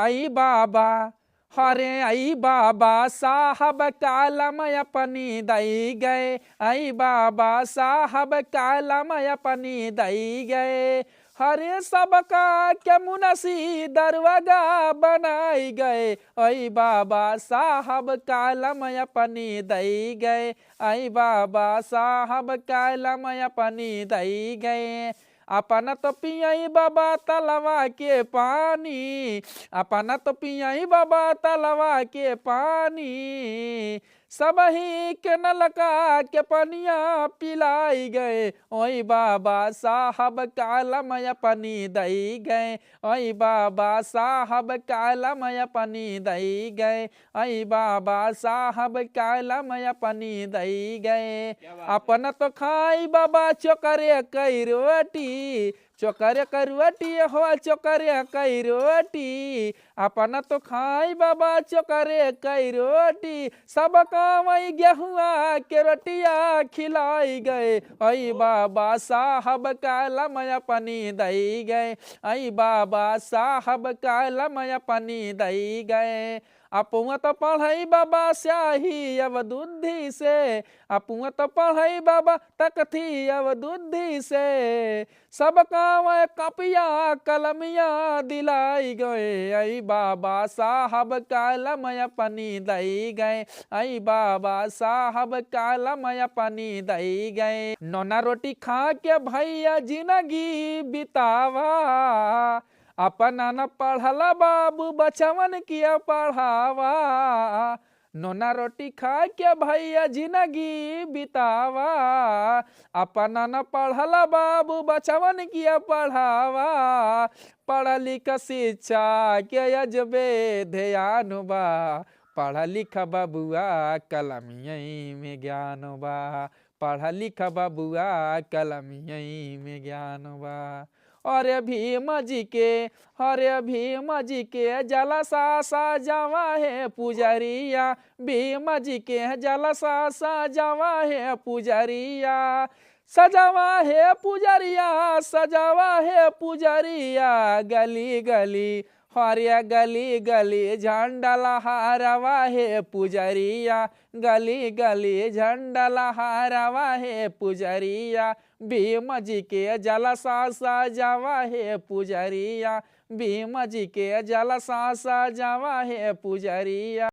आई बाबा, हरे आई बाबा साहब कालम अपनी दई गए, आई बाबा साहब कालम अपनी दई गए। हरे सबका के मुनसी दरवाजा बनाई गए, आई बाबा साहब कालम अपनी दई गए, आई बाबा साहब कालम अपनी दई गए। अपना तो पियाई बाबा तलवा के पानी, अपना तो पियाई बाबा तलवा के पानी, सब ही के नलका के पनिया पिलाई गए, ओई बाबा साहब कालम अपनी दई गए, ओई बाबा साहब कालम अपनी दई गए, ओई बाबा साहब कालम अपनी दई गए। अपना तो खाई बाबा चोकरे कई रोटी, चोकरे कई रोटी हो चोकरे कई रोटी, अपना तो खाई बाबा चोकरे कई रोटी, सब वही गेहुआ के रोटिया खिलाई गए, आई बाबा साहब कालम अपनी दई गए, आई बाबा साहब कालम अपनी दई गए। अपुआ तो पढ़ाई बाबा स्याही अब दूधी से, अपुआ तो पढ़ाई बाबा तकथी अब दूधी से, सब काम कपिया कलमिया दिलाई गए, आई बाबा साहब कालम अपनी दई गए, आई बाबा साहब कालम अपनी दई गए। नोना रोटी खा के भैया जिंदगी बितावा, अपना न पढ़ला बाबू बचवन किया पढ़ावा, नोना रोटी खा के भैया जिंदगी बितावा, अपना न पढ़ला बाबू बचवन किया पढ़ावा, पढ़ लिख शिक्षा के अजबे ध्यान बा, पढ़ लिख बबुआ कलमियई में ज्ञान बा, पढ़ लिख बबुआ कलमियई में ज्ञान बा। अरे भीम जी के, अरे भीम जी के जलसा सजावा है पुजरिया, भीम जी के जलसा सजावा है पुजरिया, सजावा है पुजरिया, सजावा है पुजरिया, गली गली हरिया गली गली झंडा लहरावा है पुजरिया, गली गली झंडा लहरावा है पुजरिया, भीम जी के जलसा सजावा है पुजरिया, भीम जी के जलसा सजावा है पुजरिया।